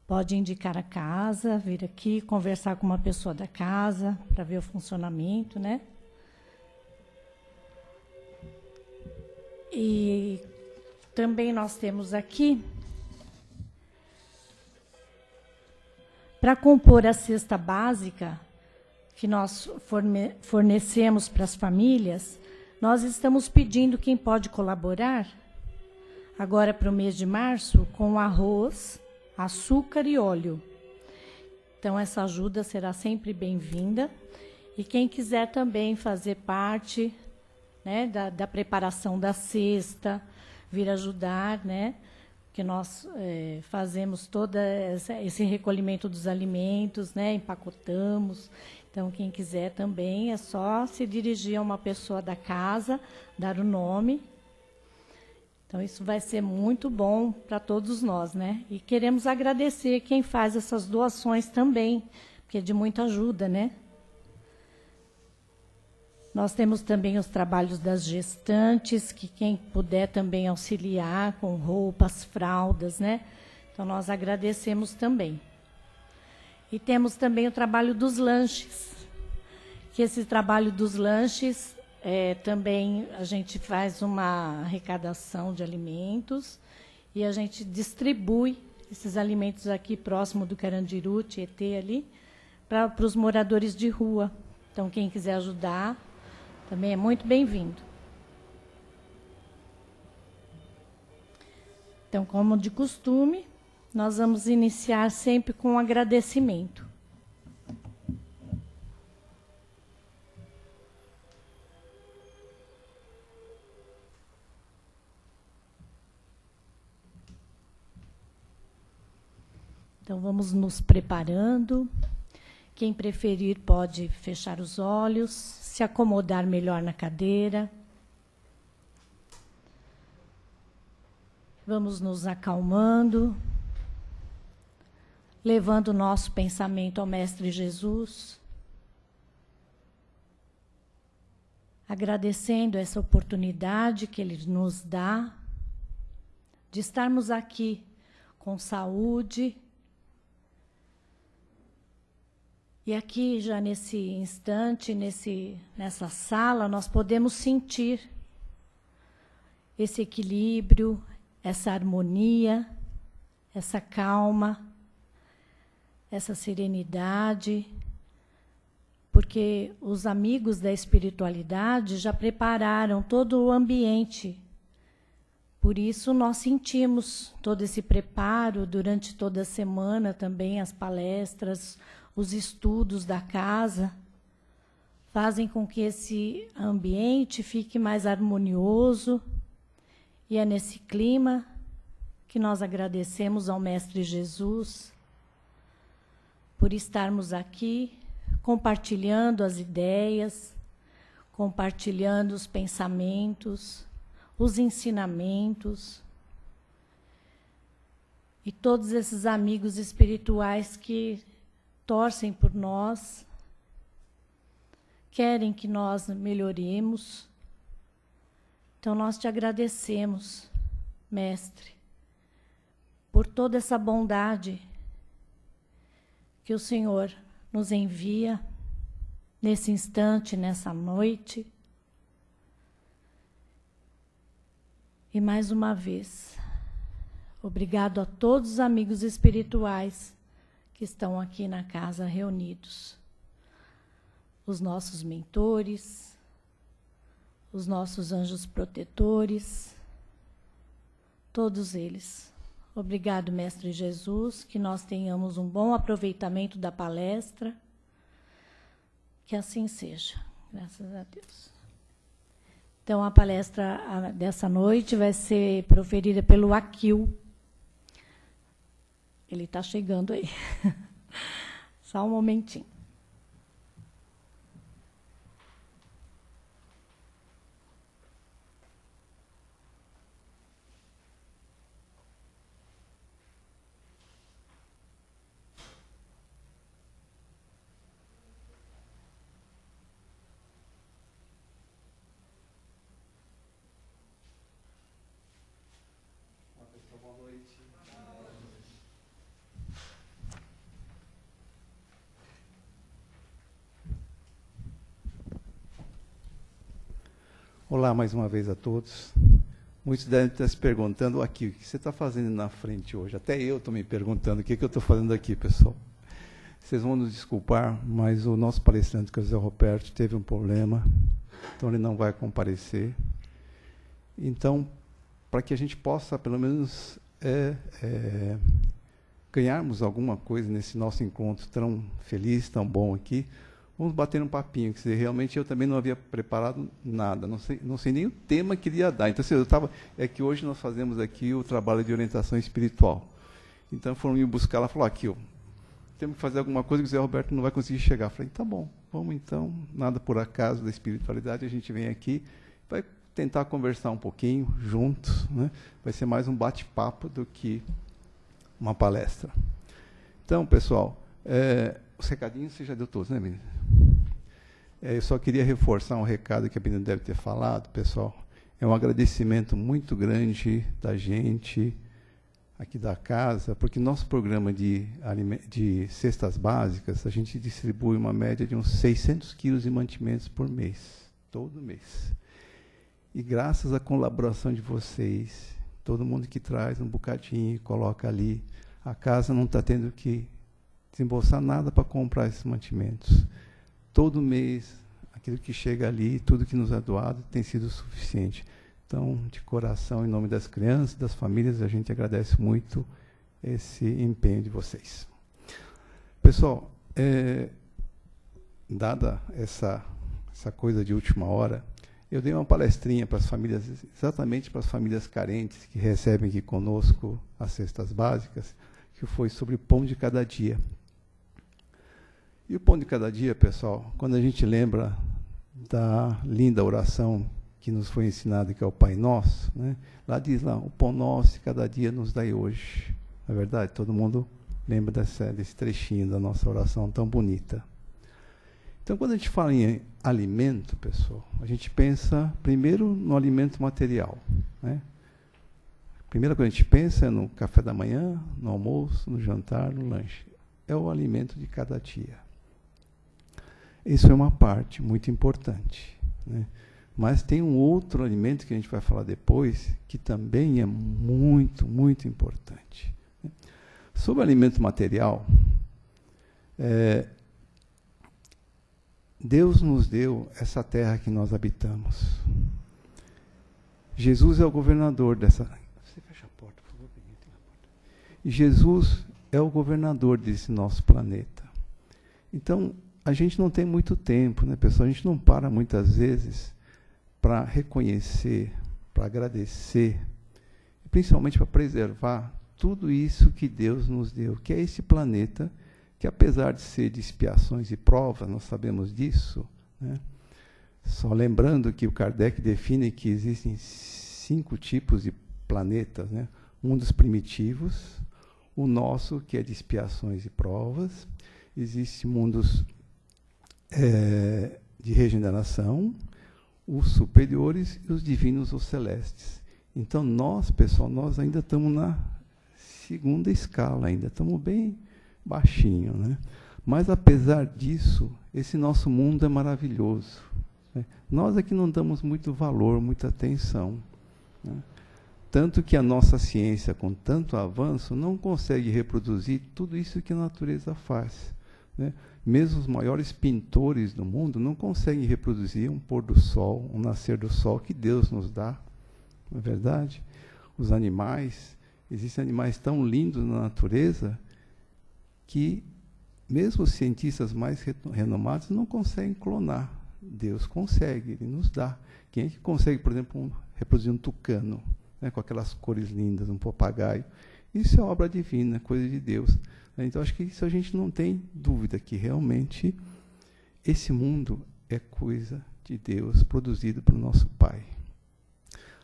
pode indicar a casa, vir aqui, conversar com uma pessoa da casa, para ver o funcionamento, né? E também nós temos aqui, para compor a cesta básica que nós fornecemos para as famílias, nós estamos pedindo quem pode colaborar, agora para o mês de março, com arroz, açúcar e óleo. Então, essa ajuda será sempre bem-vinda. E quem quiser também fazer parte, né, da preparação da cesta, vir ajudar, né? Que nós fazemos todo esse recolhimento dos alimentos, né? Empacotamos. Então, quem quiser também, é só se dirigir a uma pessoa da casa, dar o nome. Então, isso vai ser muito bom para todos nós, né? E queremos agradecer quem faz essas doações também, porque é de muita ajuda, né? Nós temos também os trabalhos das gestantes, que quem puder também auxiliar com roupas, fraldas, né? Então, nós agradecemos também. E temos também o trabalho dos lanches, que esse trabalho dos lanches, também a gente faz uma arrecadação de alimentos e a gente distribui esses alimentos aqui próximo do Carandiru, Tietê ali, para os moradores de rua. Então, quem quiser ajudar, também é muito bem-vindo. Então, como de costume, nós vamos iniciar sempre com um agradecimento. Então, vamos nos preparando. Quem preferir pode fechar os olhos, se acomodar melhor na cadeira. Vamos nos acalmando, levando o nosso pensamento ao Mestre Jesus, agradecendo essa oportunidade que Ele nos dá de estarmos aqui com saúde. E aqui, já nesse instante, nessa sala, nós podemos sentir esse equilíbrio, essa harmonia, essa calma, essa serenidade, porque os amigos da espiritualidade já prepararam todo o ambiente. Por isso, nós sentimos todo esse preparo durante toda a semana também, as palestras, os estudos da casa, fazem com que esse ambiente fique mais harmonioso. E é nesse clima que nós agradecemos ao Mestre Jesus por estarmos aqui, compartilhando as ideias, compartilhando os pensamentos, os ensinamentos, e todos esses amigos espirituais que torcem por nós, querem que nós melhoremos. Então, nós te agradecemos, Mestre, por toda essa bondade que o Senhor nos envia nesse instante, nessa noite. E mais uma vez, obrigado a todos os amigos espirituais que estão aqui na casa reunidos. Os nossos mentores, os nossos anjos protetores, todos eles. Obrigado, Mestre Jesus, que nós tenhamos um bom aproveitamento da palestra. Que assim seja, graças a Deus. Então, a palestra dessa noite vai ser proferida pelo Aquil. Ele está chegando aí. Só um momentinho. Boa noite. Olá mais uma vez a todos. Muitos devem estar se perguntando aqui, o que você está fazendo na frente hoje? Até eu estou me perguntando o que eu estou fazendo aqui, pessoal. Vocês vão nos desculpar, mas o nosso palestrante, que é o Zé Roberto, teve um problema, então ele não vai comparecer. Então, para que a gente possa, pelo menos, ganharmos alguma coisa nesse nosso encontro tão feliz, tão bom aqui, vamos bater um papinho, que realmente eu também não havia preparado nada, não sei nem o tema que iria dar. Então, assim, é que hoje nós fazemos aqui o trabalho de orientação espiritual. Então, foram me buscar, ela falou, aqui, temos que fazer alguma coisa que o Zé Roberto não vai conseguir chegar. Eu falei, tá bom, vamos então, nada por acaso da espiritualidade, a gente vem aqui, vai tentar conversar um pouquinho juntos, né? Vai ser mais um bate-papo do que uma palestra. Então, pessoal, os recadinhos você já deu todos, né, menina? Eu só queria reforçar um recado que a menina deve ter falado, pessoal. É um agradecimento muito grande da gente aqui da casa, porque nosso programa de cestas básicas, a gente distribui uma média de uns 600 quilos de mantimentos por mês, todo mês. E graças à colaboração de vocês, todo mundo que traz um bocadinho, coloca ali, a casa não está tendo que desembolsar nada para comprar esses mantimentos. Todo mês, aquilo que chega ali, tudo que nos é doado, tem sido suficiente. Então, de coração, em nome das crianças, das famílias, a gente agradece muito esse empenho de vocês. Pessoal, dada essa coisa de última hora, eu dei uma palestrinha para as famílias, exatamente para as famílias carentes que recebem aqui conosco as cestas básicas, que foi sobre o pão de cada dia. E o pão de cada dia, pessoal, quando a gente lembra da linda oração que nos foi ensinada, que é o Pai Nosso, né? Lá diz lá, o pão nosso cada dia nos dai hoje. Não é verdade? Todo mundo lembra desse trechinho da nossa oração tão bonita. Então, quando a gente fala em alimento, pessoal, a gente pensa primeiro no alimento material, né? A primeira coisa que a gente pensa é no café da manhã, no almoço, no jantar, no lanche. É o alimento de cada dia. Isso é uma parte muito importante, né? Mas tem um outro alimento que a gente vai falar depois, que também é muito, muito importante. Sobre o alimento material, Deus nos deu essa terra que nós habitamos. Jesus é o governador dessa... Você fecha a porta, por favor. E Jesus é o governador desse nosso planeta. Então, a gente não tem muito tempo, né, pessoal? A gente não para muitas vezes para reconhecer, para agradecer, principalmente para preservar tudo isso que Deus nos deu, que é esse planeta, que apesar de ser de expiações e provas, nós sabemos disso, né? Só lembrando que o Kardec define que existem 5 tipos de planetas, né? Um dos primitivos, o nosso, que é de expiações e provas, existem mundos de regeneração, os superiores e os divinos ou celestes. Então, nós, pessoal, nós ainda estamos na segunda escala, ainda estamos bem baixinho, né? Mas, apesar disso, esse nosso mundo é maravilhoso, né? Nós aqui não damos muito valor, muita atenção, né? Tanto que a nossa ciência, com tanto avanço, não consegue reproduzir tudo isso que a natureza faz, né? Mesmo os maiores pintores do mundo não conseguem reproduzir um pôr do sol, um nascer do sol que Deus nos dá, não é verdade? Os animais, existem animais tão lindos na natureza que mesmo os cientistas mais renomados não conseguem clonar. Deus consegue, Ele nos dá. Quem é que consegue, por exemplo, reproduzir um tucano, né, com aquelas cores lindas, um papagaio? Isso é obra divina, coisa de Deus. Então, acho que isso a gente não tem dúvida, que realmente esse mundo é coisa de Deus, produzido pelo nosso Pai.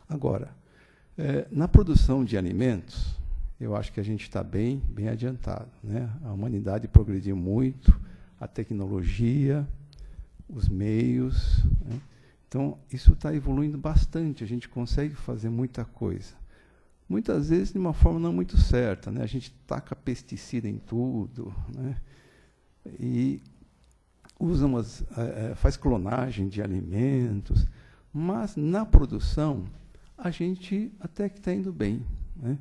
Agora, na produção de alimentos, eu acho que a gente está bem adiantado, né? A humanidade progrediu muito, a tecnologia, os meios, né? Então, isso está evoluindo bastante, a gente consegue fazer muita coisa. Muitas vezes de uma forma não muito certa, né? A gente taca pesticida em tudo, né? E faz clonagem de alimentos. Mas, na produção, a gente até que está indo bem, né?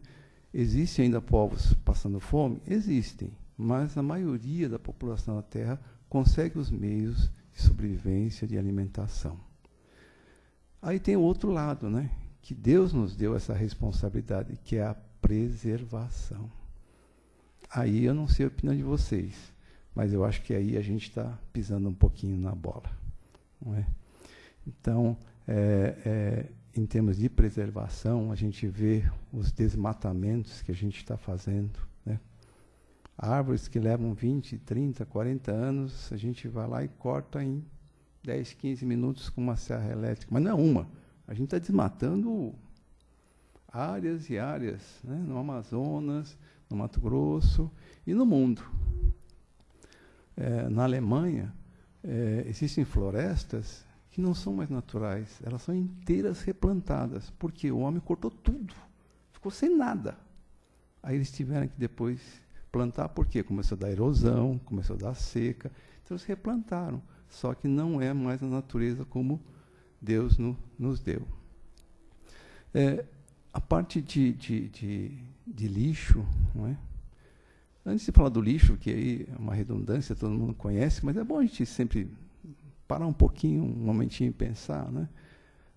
Existem ainda povos passando fome? Existem, mas a maioria da população da Terra consegue os meios de sobrevivência, de alimentação. Aí tem o outro lado, né? Que Deus nos deu essa responsabilidade, que é a preservação. Aí eu não sei a opinião de vocês, mas eu acho que aí a gente está pisando um pouquinho na bola, não é? Então, em termos de preservação, a gente vê os desmatamentos que a gente está fazendo, né? Árvores que levam 20, 30, 40 anos, a gente vai lá e corta em 10, 15 minutos com uma serra elétrica. Mas não é uma. A gente está desmatando áreas e áreas, né? No Amazonas, no Mato Grosso e no mundo. Na Alemanha, existem florestas que não são mais naturais, elas são inteiras replantadas, porque o homem cortou tudo, ficou sem nada. Aí eles tiveram que depois plantar, porque começou a dar erosão, começou a dar seca, então eles replantaram, só que não é mais a natureza como Deus nos deu. A parte de lixo, não é? Antes de falar do lixo, que aí é uma redundância, todo mundo conhece, mas é bom a gente sempre parar um pouquinho, um momentinho e pensar, né?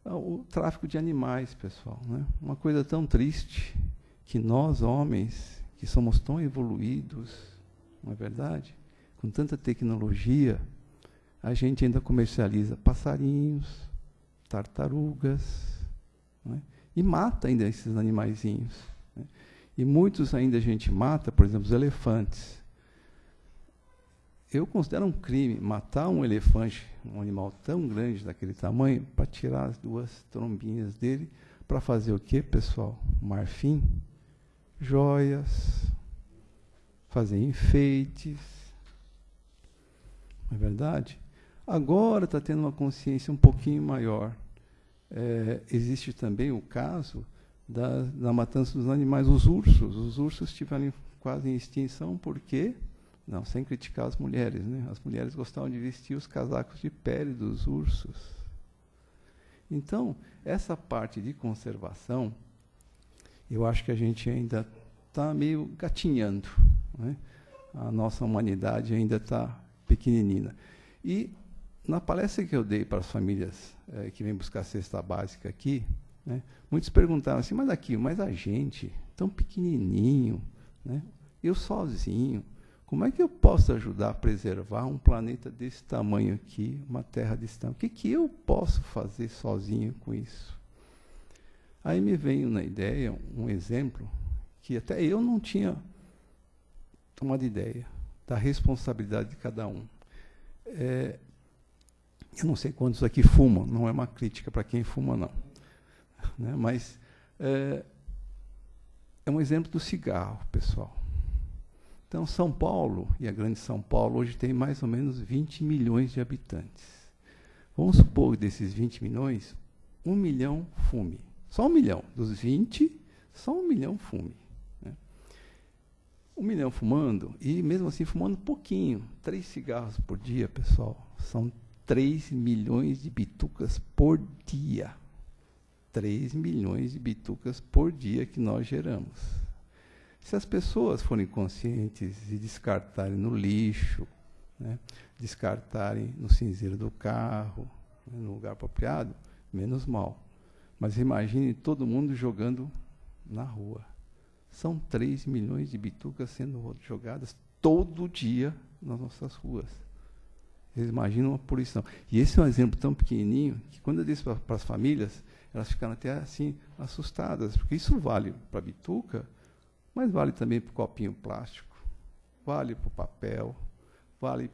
O tráfico de animais, pessoal, né? Uma coisa tão triste que nós, homens, que somos tão evoluídos, não é verdade? Com tanta tecnologia, a gente ainda comercializa passarinhos, tartarugas, não é? E mata ainda esses animaizinhos, né? E muitos ainda a gente mata, por exemplo, os elefantes. Eu considero um crime matar um elefante, um animal tão grande daquele tamanho, para tirar as duas trombinhas dele, para fazer o quê, pessoal? Marfim, joias, fazer enfeites. Não é verdade? Agora está tendo uma consciência um pouquinho maior. Existe também o caso da matança dos animais, os ursos. Os ursos estiveram quase em extinção, porque... Não, sem criticar as mulheres, né? As mulheres gostavam de vestir os casacos de pele dos ursos. Então, essa parte de conservação, eu acho que a gente ainda está meio gatinhando, né? A nossa humanidade ainda está pequenina. E, na palestra que eu dei para as famílias que vêm buscar a cesta básica aqui, né, muitos perguntaram assim, mas a gente, tão pequenininho, né, eu sozinho, como é que eu posso ajudar a preservar um planeta desse tamanho aqui, uma terra desse tamanho? O que eu posso fazer sozinho com isso? Aí me veio na ideia um exemplo que até eu não tinha tomado ideia da responsabilidade de cada um. Eu não sei quantos aqui fumam, não é uma crítica para quem fuma, não. Né? Mas é um exemplo do cigarro, pessoal. Então, São Paulo, e a grande São Paulo, hoje tem mais ou menos 20 milhões de habitantes. Vamos supor que desses 20 milhões, 1 milhão fume. Só 1 milhão. Dos 20, só 1 milhão fume. Né? 1 milhão fumando, e mesmo assim fumando pouquinho. 3 cigarros por dia, pessoal. São 3 milhões de bitucas por dia. 3 milhões de bitucas por dia que nós geramos. Se as pessoas forem conscientes e descartarem no lixo, né, descartarem no cinzeiro do carro, né, no lugar apropriado, menos mal. Mas imagine todo mundo jogando na rua. São 3 milhões de bitucas sendo jogadas todo dia nas nossas ruas. Vocês imaginam a poluição. E esse é um exemplo tão pequenininho que, quando eu disse para as famílias, elas ficaram até assim assustadas, porque isso vale para a bituca, mas vale também para o copinho plástico, vale para o papel, vale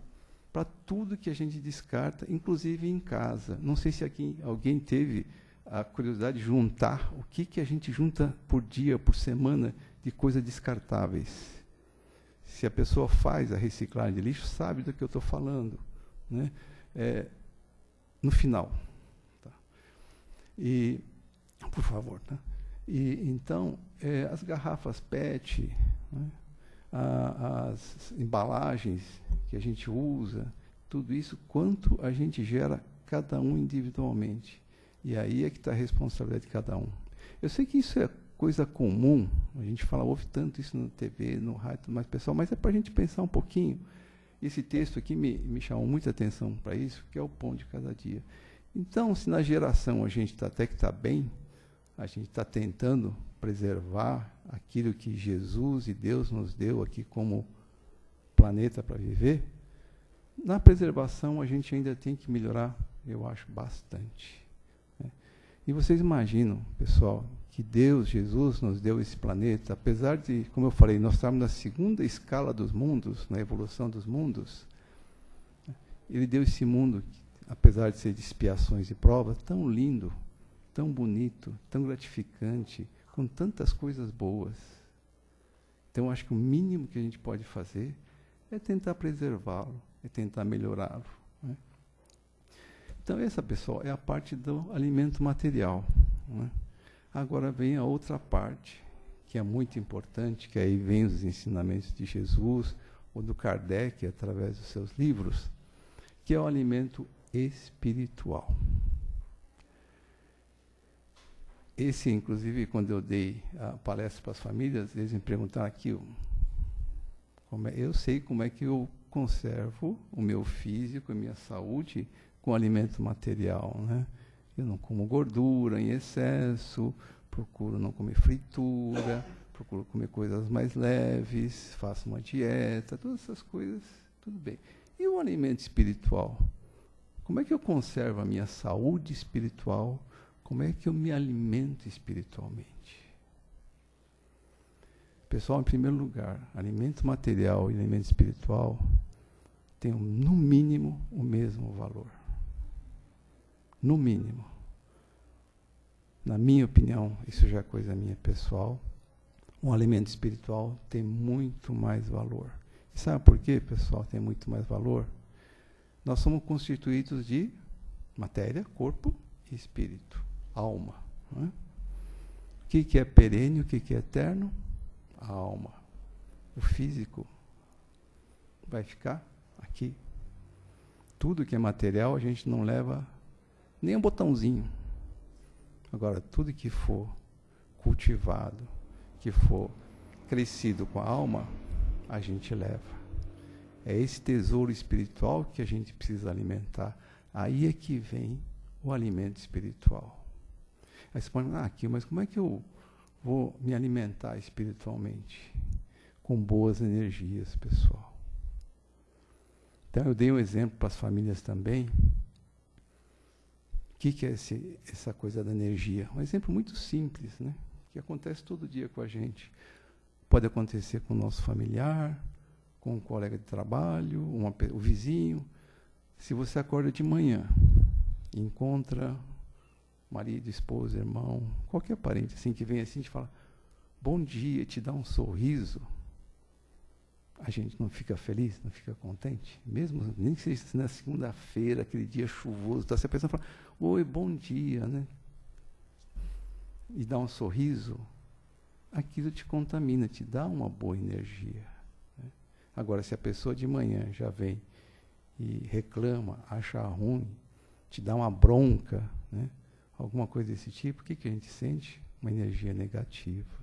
para tudo que a gente descarta, inclusive em casa. Não sei se aqui alguém teve a curiosidade de juntar o que a gente junta por dia, por semana, de coisas descartáveis. Se a pessoa faz a reciclagem de lixo, sabe do que eu estou falando, né? No final. Tá? E, por favor, tá? E, então, as garrafas PET, né, as embalagens que a gente usa, tudo isso, quanto a gente gera cada um individualmente. E aí é que está a responsabilidade de cada um. Eu sei que isso é coisa comum, a gente fala, ouve tanto isso na TV, no rádio, mas pessoal, mas é para a gente pensar um pouquinho. Esse texto aqui me chamou muita atenção para isso, que é o pão de cada dia. Então, se na geração a gente até que está bem, a gente está tentando preservar aquilo que Jesus e Deus nos deu aqui como planeta para viver, na preservação a gente ainda tem que melhorar, eu acho, bastante. Né? E vocês imaginam, pessoal, que Deus, Jesus, nos deu esse planeta, apesar de, como eu falei, nós estamos na segunda escala dos mundos, na evolução dos mundos, Ele deu esse mundo, apesar de ser de expiações e provas, tão lindo, tão bonito, tão gratificante, com tantas coisas boas. Então, acho que o mínimo que a gente pode fazer é tentar preservá-lo, é tentar melhorá-lo. Né? Então, essa, pessoal, é a parte do alimento material. Né? Agora vem a outra parte, que é muito importante, que aí vem os ensinamentos de Jesus, ou do Kardec, através dos seus livros, que é o alimento espiritual. Esse, inclusive, quando eu dei a palestra para as famílias, eles me perguntaram aqui, eu sei como é que eu conservo o meu físico, a minha saúde com alimento material, né? Eu não como gordura em excesso, procuro não comer fritura, procuro comer coisas mais leves, faço uma dieta, todas essas coisas, tudo bem. E o alimento espiritual? Como é que eu conservo a minha saúde espiritual? Como é que eu me alimento espiritualmente? Pessoal, em primeiro lugar, alimento material e alimento espiritual têm, no mínimo, o mesmo valor. No mínimo. Na minha opinião, isso já é coisa minha pessoal, o alimento espiritual tem muito mais valor. E sabe por quê, pessoal, tem muito mais valor? Nós somos constituídos de matéria, corpo e espírito, alma. Não é? O que é perene, o que é eterno? A alma. O físico vai ficar aqui. Tudo que é material, a gente não leva nem um botãozinho. Agora, tudo que for cultivado, que for crescido com a alma, a gente leva. É esse tesouro espiritual que a gente precisa alimentar. Aí é que vem o alimento espiritual. Aí você pode falar, aqui, mas como é que eu vou me alimentar espiritualmente? Com boas energias, pessoal. Então, eu dei um exemplo para as famílias também. O que é essa coisa da energia? Um exemplo muito simples, né? Que acontece todo dia com a gente. Pode acontecer com o nosso familiar, com um colega de trabalho, o vizinho. Se você acorda de manhã e encontra marido, esposa, irmão, qualquer parente assim que vem assim, te fala, bom dia, te dá um sorriso, a gente não fica feliz, não fica contente? Mesmo, nem que seja na segunda-feira, aquele dia chuvoso, tá, se a pessoa fala, oi, bom dia, né? E dá um sorriso, aquilo te contamina, te dá uma boa energia. Né? Agora, se a pessoa de manhã já vem e reclama, acha ruim, te dá uma bronca, né? Alguma coisa desse tipo, o que a gente sente? Uma energia negativa.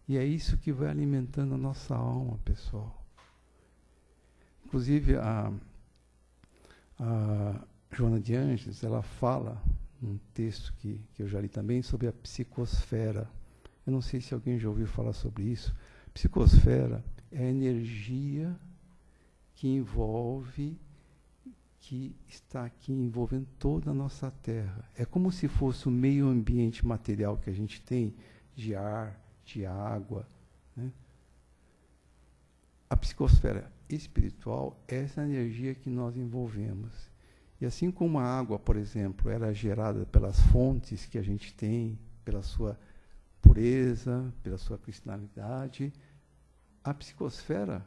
E é isso que vai alimentando a nossa alma, pessoal. Inclusive, a Joana de Ângeles, ela fala, num texto que eu já li também, sobre a psicosfera. Eu não sei se alguém já ouviu falar sobre isso. Psicosfera é a energia que envolve, que está aqui envolvendo toda a nossa Terra. É como se fosse o meio ambiente material que a gente tem, de ar, de água. Né? A psicosfera espiritual é essa energia que nós envolvemos. E assim como a água, por exemplo, ela é gerada pelas fontes que a gente tem, pela sua pureza, pela sua cristalidade, a psicosfera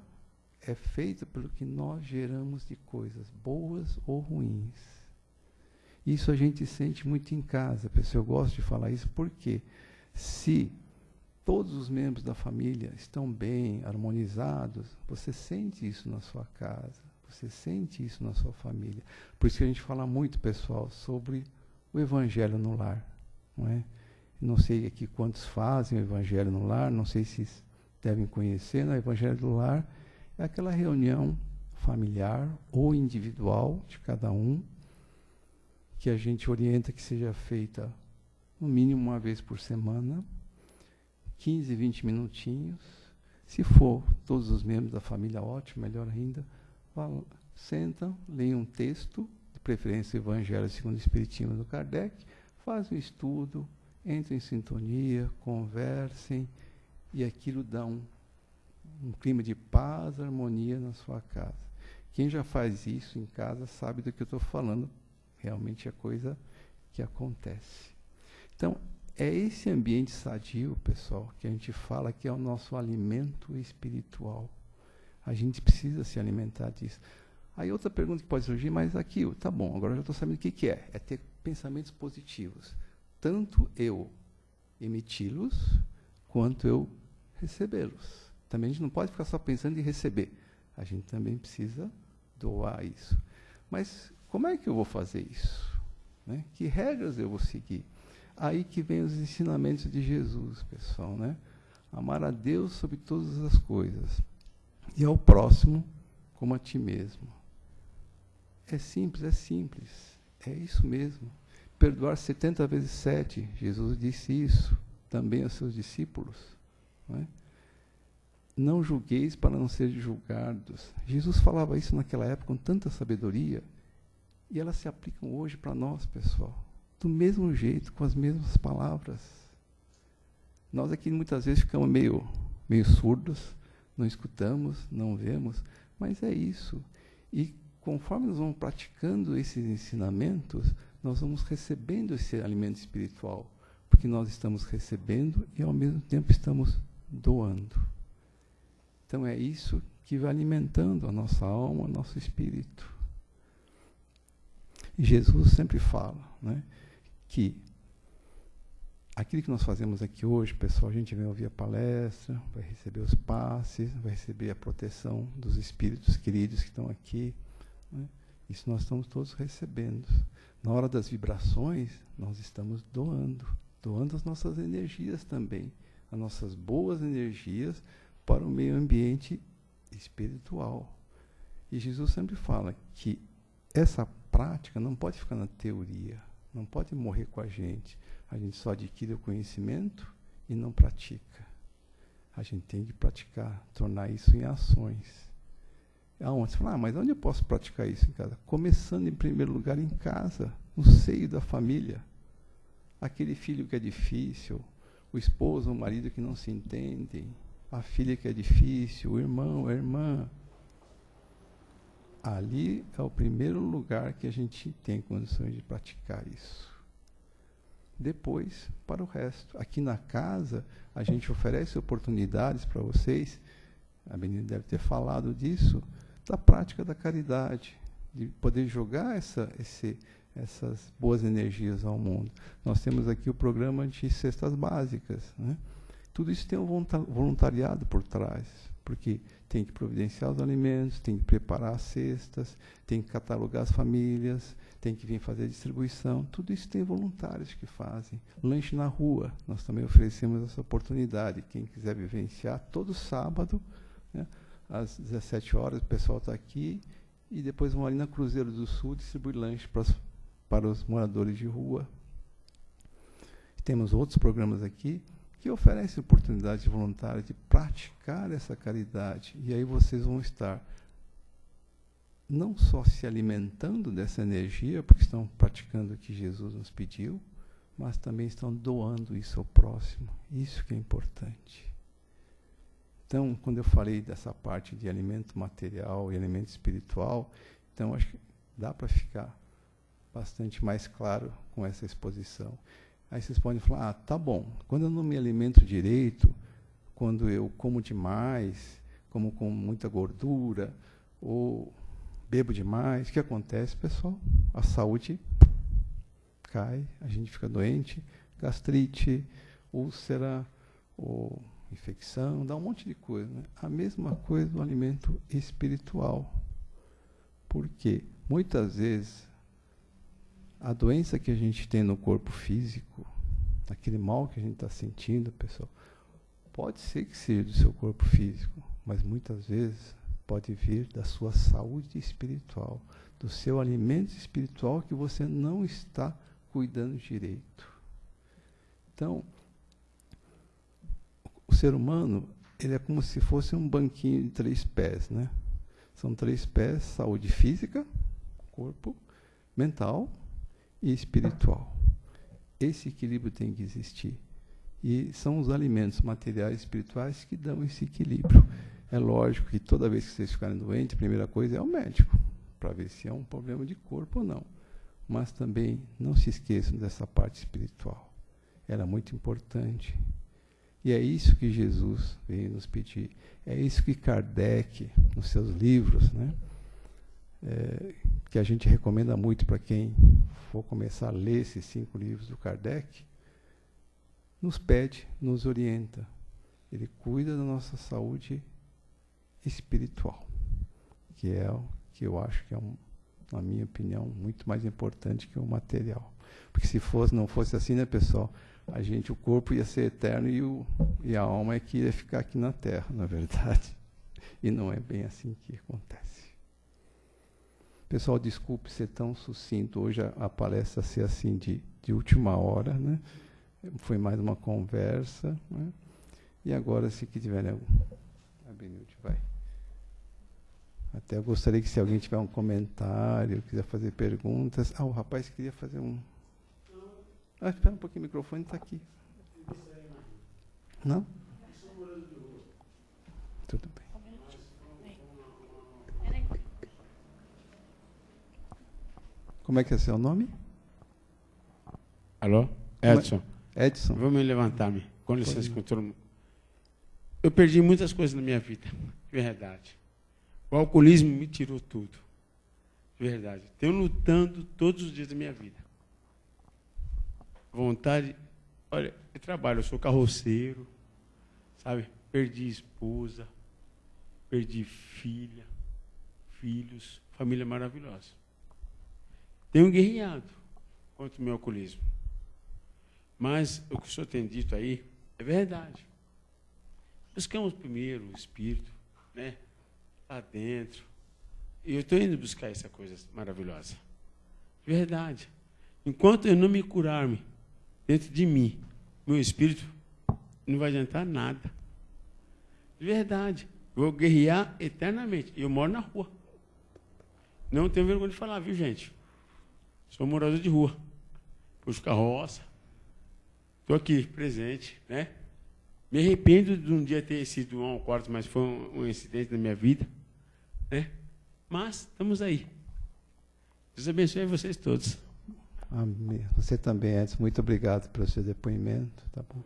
é feita pelo que nós geramos de coisas boas ou ruins. Isso a gente sente muito em casa, pessoal. Eu gosto de falar isso porque se todos os membros da família estão bem, harmonizados, você sente isso na sua casa, você sente isso na sua família. Por isso que a gente fala muito, pessoal, sobre o Evangelho no lar. Não é? Não sei aqui quantos fazem o Evangelho no lar, não sei se devem conhecer, né? O Evangelho do lar é aquela reunião familiar ou individual de cada um, que a gente orienta que seja feita no mínimo uma vez por semana, 15, 20 minutinhos. Se for todos os membros da família, ótimo, melhor ainda. Sentam, leem um texto, de preferência o Evangelho segundo o Espiritismo do Kardec, fazem um estudo, entrem em sintonia, conversem, e aquilo dá um clima de paz, harmonia na sua casa. Quem já faz isso em casa sabe do que eu estou falando. Realmente é coisa que acontece. Então, é esse ambiente sadio, pessoal, que a gente fala que é o nosso alimento espiritual. A gente precisa se alimentar disso. Aí outra pergunta que pode surgir, mas aqui, tá bom, agora eu já estou sabendo o que é. É ter pensamentos positivos. Tanto eu emiti-los, quanto eu recebê-los. Também a gente não pode ficar só pensando em receber. A gente também precisa doar isso. Mas como é que eu vou fazer isso? Né? Que regras eu vou seguir? Aí que vem os ensinamentos de Jesus, pessoal, né? Amar a Deus sobre todas as coisas e ao próximo como a ti mesmo. É simples, é isso mesmo. Perdoar 70 vezes 7, Jesus disse isso também aos seus discípulos. Não é? Não julgueis para não ser julgados. Jesus falava isso naquela época com tanta sabedoria, e elas se aplicam hoje para nós, pessoal. Do mesmo jeito, com as mesmas palavras. Nós aqui muitas vezes ficamos meio surdos, não escutamos, não vemos, mas é isso. E conforme nós vamos praticando esses ensinamentos, nós vamos recebendo esse alimento espiritual, porque nós estamos recebendo e ao mesmo tempo estamos doando. Então é isso que vai alimentando a nossa alma, o nosso espírito. E Jesus sempre fala, né, que aquilo que nós fazemos aqui hoje, pessoal, a gente vem ouvir a palestra, vai receber os passes, vai receber a proteção dos espíritos queridos que estão aqui. Né? Isso nós estamos todos recebendo. Na hora das vibrações, nós estamos doando as nossas energias também, as nossas boas energias para o meio ambiente espiritual. E Jesus sempre fala que essa prática não pode ficar na teoria, não pode morrer com a gente. A gente só adquire o conhecimento e não pratica. A gente tem que praticar, tornar isso em ações. Aonde? Você fala, mas onde eu posso praticar isso em casa? Começando, em primeiro lugar, em casa, no seio da família. Aquele filho que é difícil, o esposo, o marido que não se entendem, a filha que é difícil, o irmão, a irmã. Ali é o primeiro lugar que a gente tem condições de praticar isso. Depois, para o resto. Aqui na casa, a gente oferece oportunidades para vocês, a Benita deve ter falado disso, da prática da caridade, de poder jogar essas boas energias ao mundo. Nós temos aqui o programa de cestas básicas. Né? Tudo isso tem um voluntariado por trás, porque tem que providenciar os alimentos, tem que preparar as cestas, tem que catalogar as famílias, tem que vir fazer a distribuição. Tudo isso tem voluntários que fazem. Lanche na rua, nós também oferecemos essa oportunidade. Quem quiser vivenciar, todo sábado, né, às 17 horas, o pessoal está aqui, e depois vão ali na Cruzeiro do Sul distribuir lanche para os moradores de rua. Temos outros programas aqui que oferecem oportunidades voluntárias de praticar essa caridade. E aí vocês vão estar não só se alimentando dessa energia, porque estão praticando o que Jesus nos pediu, mas também estão doando isso ao próximo. Isso que é importante. Então, quando eu falei dessa parte de alimento material e alimento espiritual, então acho que dá para ficar bastante mais claro com essa exposição. Aí vocês podem falar, tá bom, quando eu não me alimento direito, quando eu como demais, como com muita gordura, ou bebo demais, o que acontece, pessoal? A saúde cai, a gente fica doente, gastrite, úlcera, ou infecção, dá um monte de coisa. Né? A mesma coisa do alimento espiritual. Porque muitas vezes a doença que a gente tem no corpo físico, aquele mal que a gente está sentindo, pessoal, pode ser que seja do seu corpo físico, mas muitas vezes pode vir da sua saúde espiritual, do seu alimento espiritual que você não está cuidando direito. Então, o ser humano, ele é como se fosse um banquinho de 3 pés, né? São 3 pés: saúde física, corpo, mental e espiritual. Esse equilíbrio tem que existir. E são os alimentos materiais e espirituais que dão esse equilíbrio. É lógico que toda vez que vocês ficarem doentes, a primeira coisa é o médico, para ver se é um problema de corpo ou não. Mas também não se esqueçam dessa parte espiritual. Ela é muito importante. E é isso que Jesus veio nos pedir. É isso que Kardec, nos seus livros, né, que a gente recomenda muito para quem for começar a ler esses 5 livros do Kardec, nos pede, nos orienta. Ele cuida da nossa saúde espiritual, que é o que eu acho que é, na minha opinião, muito mais importante que o material. Porque se não fosse assim, né, pessoal, o corpo ia ser eterno e a alma é que ia ficar aqui na Terra, na verdade. E não é bem assim que acontece. Pessoal, desculpe ser tão sucinto. Hoje a palestra ser assim de última hora, né? Foi mais uma conversa, né? E agora, se tiver algum... A Benilde vai. Até eu gostaria que, se alguém tiver um comentário, quiser fazer perguntas... o rapaz queria fazer um... espera um pouquinho, o microfone está aqui. Não? Tudo bem. Como é que é seu nome? Alô? Edson. Edson. Vou me levantar-me. Com licença, com todo mundo. Eu perdi muitas coisas na minha vida. Verdade. O alcoolismo me tirou tudo. Verdade. Tenho lutando todos os dias da minha vida. Vontade. Olha, eu trabalho, eu sou carroceiro, sabe? Perdi esposa, perdi filha, filhos, família maravilhosa. Tenho guerreado contra o meu alcoolismo. Mas o que o senhor tem dito aí é verdade. Buscamos primeiro o Espírito, né? Lá dentro. E eu estou indo buscar essa coisa maravilhosa. Verdade. Enquanto eu não me curar-me dentro de mim, meu espírito, não vai adiantar nada. De verdade. Eu vou guerrear eternamente. Eu moro na rua. Não tenho vergonha de falar, viu, gente? Sou morador de rua. Puxo carroça. Estou aqui, presente, né? Me arrependo de um dia ter sido 1 ao quarto, mas foi um incidente na minha vida, né? Mas estamos aí. Deus abençoe vocês todos. Amém. Você também, Edson. Muito obrigado pelo seu depoimento. Tá bom?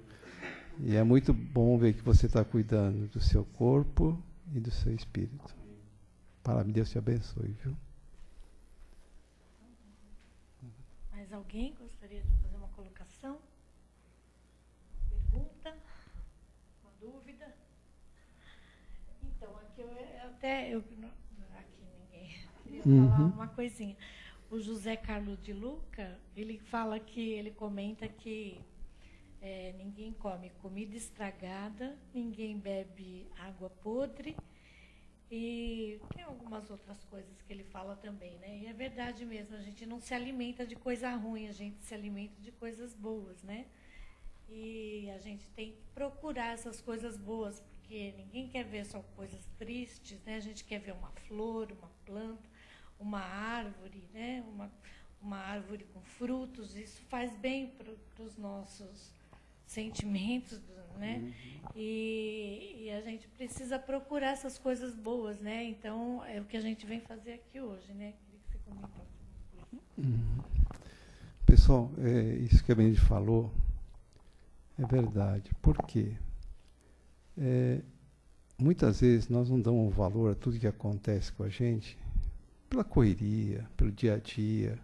E é muito bom ver que você está cuidando do seu corpo e do seu espírito. Parabéns, Deus te abençoe, viu? Mais alguém gostaria de fazer uma colocação? Pergunta? Uma dúvida? Então, aqui aqui ninguém queria falar uma coisinha. O José Carlos de Luca, ele comenta que ninguém come comida estragada, ninguém bebe água podre, e tem algumas outras coisas que ele fala também, né? E é verdade mesmo, a gente não se alimenta de coisa ruim, a gente se alimenta de coisas boas, né? E a gente tem que procurar essas coisas boas, porque ninguém quer ver só coisas tristes, né? A gente quer ver uma flor, uma planta, uma árvore, né? Uma árvore com frutos. Isso faz bem para os nossos sentimentos, né? E a gente precisa procurar essas coisas boas, né? Então, é o que a gente vem fazer aqui hoje, né? Queria que você comentasse alguma coisa. Pessoal, isso que a Benedita falou é verdade. Por quê? Muitas vezes nós não damos valor a tudo que acontece com a gente pela correria, pelo dia a dia,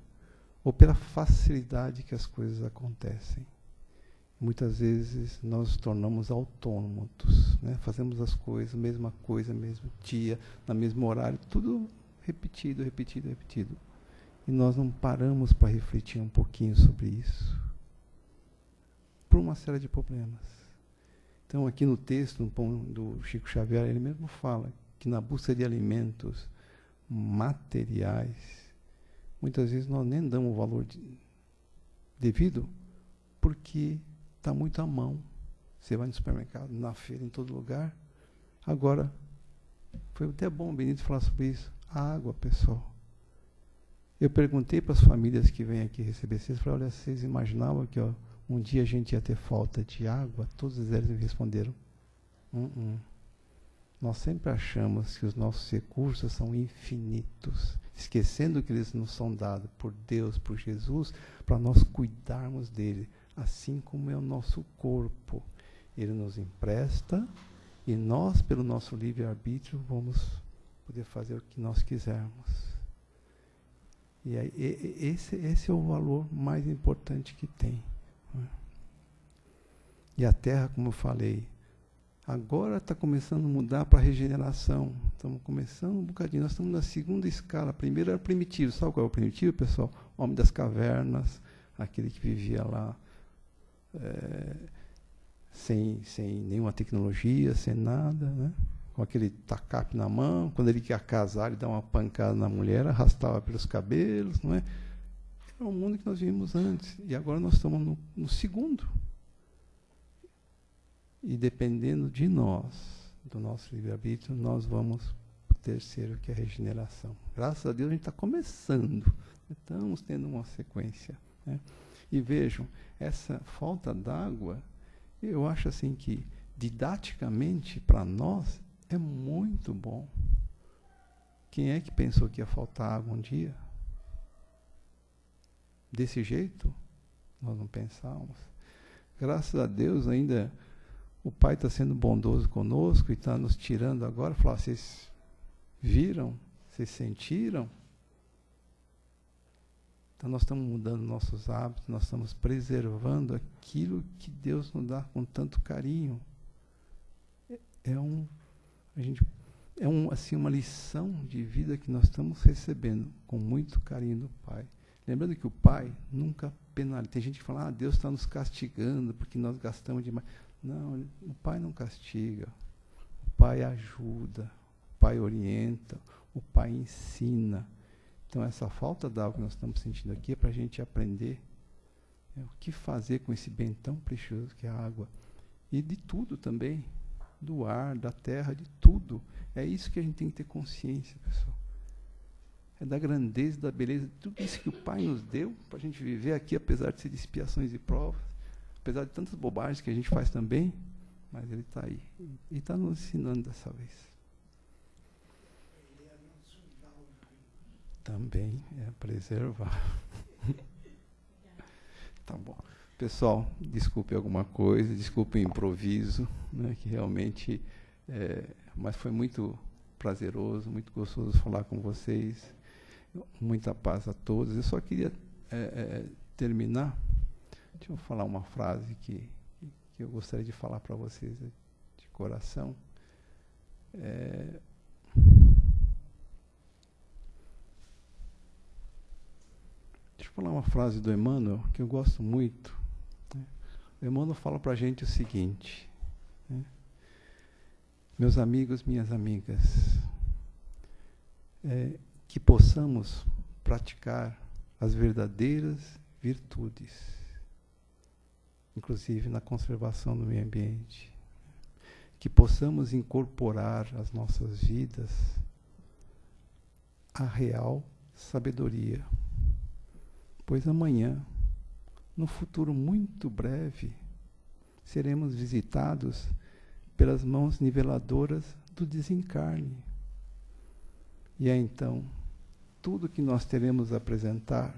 ou pela facilidade que as coisas acontecem. Muitas vezes nós nos tornamos autômatos, né? Fazemos as coisas, mesma coisa, mesmo dia, no mesmo horário, tudo repetido, repetido, repetido. E nós não paramos para refletir um pouquinho sobre isso. Por uma série de problemas. Então, aqui no texto do Chico Xavier, ele mesmo fala que na busca de alimentos materiais, muitas vezes nós nem damos o valor devido, porque está muito à mão. Você vai no supermercado, na feira, em todo lugar. Agora, foi até bom o Benito falar sobre isso. A água, pessoal. Eu perguntei para as famílias que vêm aqui receber vocês, falei, olha, vocês imaginavam que um dia a gente ia ter falta de água? Todos eles me responderam, Nós sempre achamos que os nossos recursos são infinitos, esquecendo que eles nos são dados por Deus, por Jesus, para nós cuidarmos dele, assim como é o nosso corpo. Ele nos empresta e nós, pelo nosso livre-arbítrio, vamos poder fazer o que nós quisermos. E aí, esse é o valor mais importante que tem. E a terra, como eu falei, agora está começando a mudar para a regeneração. Estamos começando um bocadinho. Nós estamos na segunda escala. A primeira era o primitivo. Sabe qual é o primitivo, pessoal? O homem das cavernas, aquele que vivia lá sem nenhuma tecnologia, sem nada, né? Com aquele tacape na mão. Quando ele quer casar, ele dá uma pancada na mulher, arrastava pelos cabelos, não é? Era o mundo que nós vimos antes. E agora nós estamos no segundo. E dependendo de nós, do nosso livre-arbítrio, nós vamos para o terceiro, que é a regeneração. Graças a Deus a gente está começando. Estamos tendo uma sequência, né? E vejam, essa falta d'água, eu acho assim que, didaticamente, para nós, é muito bom. Quem é que pensou que ia faltar água um dia? Desse jeito? Nós não pensávamos. Graças a Deus, ainda o Pai está sendo bondoso conosco e está nos tirando agora. Falar, vocês viram? Vocês sentiram? Então nós estamos mudando nossos hábitos, nós estamos preservando aquilo que Deus nos dá com tanto carinho. Assim, uma lição de vida que nós estamos recebendo com muito carinho do Pai. Lembrando que o Pai nunca penaliza. Tem gente que fala, Deus está nos castigando porque nós gastamos demais. Não, o Pai não castiga. O Pai ajuda, o Pai orienta, o Pai ensina. Então, essa falta d'água que nós estamos sentindo aqui é para a gente aprender o que fazer com esse bem tão precioso que é a água. E de tudo também, do ar, da terra, de tudo. É isso que a gente tem que ter consciência, pessoal. É da grandeza, da beleza, de tudo isso que o Pai nos deu para a gente viver aqui, apesar de ser de expiações e provas, apesar de tantas bobagens que a gente faz também, mas Ele está aí. E está nos ensinando dessa vez. Também é preservar. Tá bom. Pessoal, desculpe alguma coisa, desculpe o improviso, né, que realmente... mas foi muito prazeroso, muito gostoso falar com vocês. Muita paz a todos. Eu só queria terminar. Deixa eu falar uma frase que eu gostaria de falar para vocês de coração. Deixa eu falar uma frase do Emmanuel, que eu gosto muito. O Emmanuel fala para a gente o seguinte, né? Meus amigos, minhas amigas, que possamos praticar as verdadeiras virtudes, inclusive na conservação do meio ambiente, que possamos incorporar às nossas vidas a real sabedoria, pois amanhã, no futuro muito breve, seremos visitados pelas mãos niveladoras do desencarne. E aí, então, tudo que nós teremos a apresentar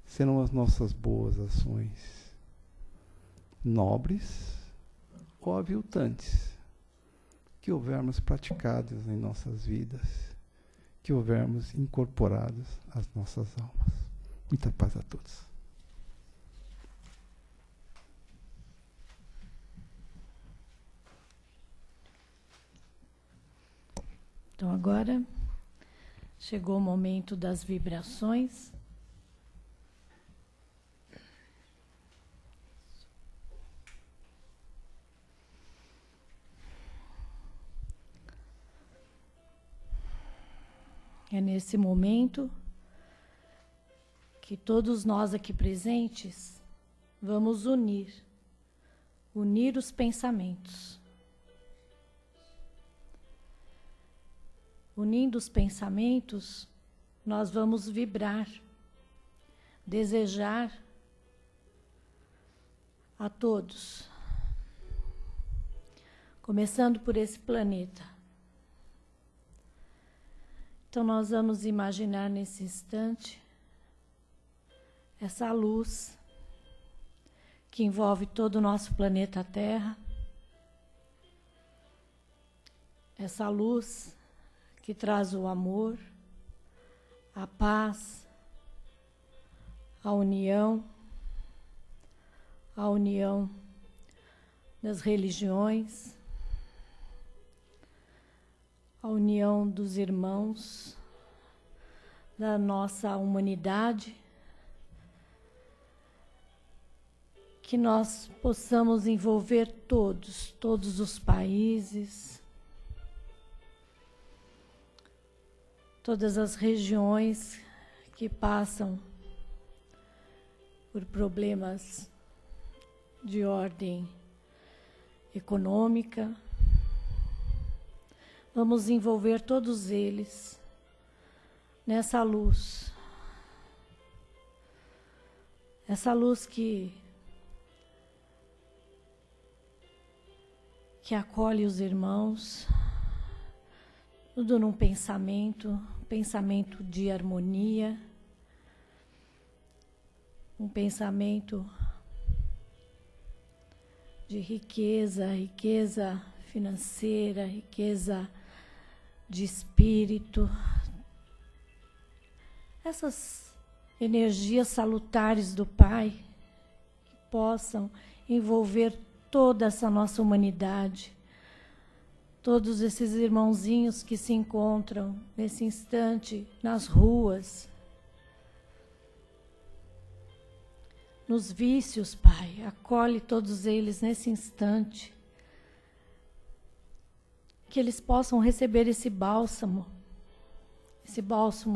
serão as nossas boas ações, nobres ou aviltantes, que houvermos praticadas em nossas vidas, que houvermos incorporados às nossas almas. Muita paz a todos. Então, agora chegou o momento das vibrações. É nesse momento que todos nós aqui presentes vamos unir os pensamentos. Unindo os pensamentos, nós vamos vibrar, desejar a todos, começando por esse planeta. Então nós vamos imaginar nesse instante essa luz que envolve todo o nosso planeta Terra, essa luz que traz o amor, a paz, a união das religiões, a união dos irmãos, da nossa humanidade, que nós possamos envolver todos os países, todas as regiões que passam por problemas de ordem econômica. Vamos envolver todos eles nessa luz. Essa luz que acolhe os irmãos, tudo num pensamento de harmonia, um pensamento de riqueza financeira, riqueza de espírito. Essas energias salutares do Pai que possam envolver toda essa nossa humanidade, todos esses irmãozinhos que se encontram nesse instante nas ruas, nos vícios, Pai, acolhe todos eles nesse instante, que eles possam receber esse bálsamo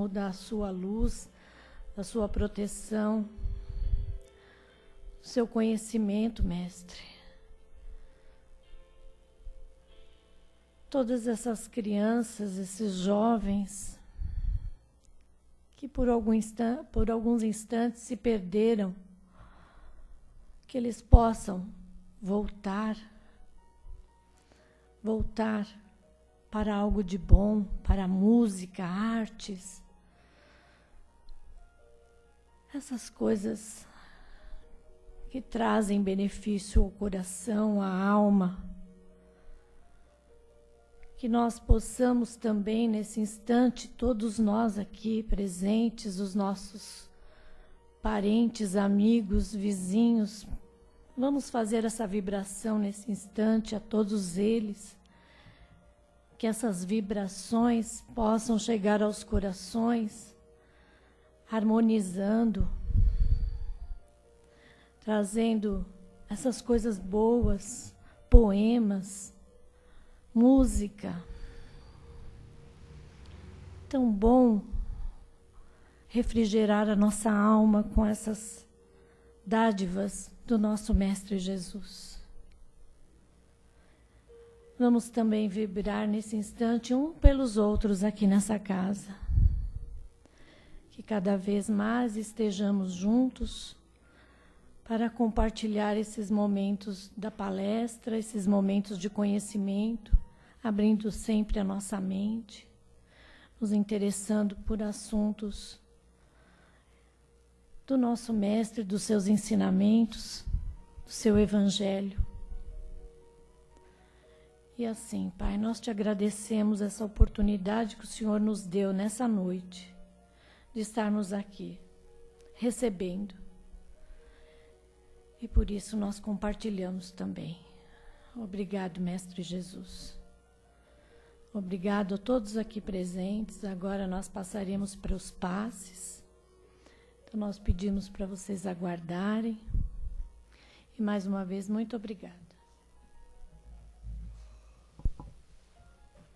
da sua luz, da sua proteção, do seu conhecimento, Mestre. Todas essas crianças, esses jovens, que por alguns instantes se perderam, que eles possam voltar para algo de bom, para a música, artes, essas coisas que trazem benefício ao coração, à alma. Que nós possamos também, nesse instante, todos nós aqui presentes, os nossos parentes, amigos, vizinhos, vamos fazer essa vibração nesse instante a todos eles, que essas vibrações possam chegar aos corações, harmonizando, trazendo essas coisas boas, poemas, música. Tão bom refrigerar a nossa alma com essas dádivas do nosso Mestre Jesus. Vamos também vibrar nesse instante um pelos outros aqui nessa casa. Que cada vez mais estejamos juntos para compartilhar esses momentos da palestra, esses momentos de conhecimento, abrindo sempre a nossa mente, nos interessando por assuntos do nosso Mestre, dos seus ensinamentos, do seu Evangelho. E assim, Pai, nós te agradecemos essa oportunidade que o Senhor nos deu nessa noite, de estarmos aqui, recebendo. E por isso nós compartilhamos também. Obrigado, Mestre Jesus. Obrigado a todos aqui presentes. Agora nós passaremos para os passes. Então nós pedimos para vocês aguardarem. E mais uma vez, muito obrigada.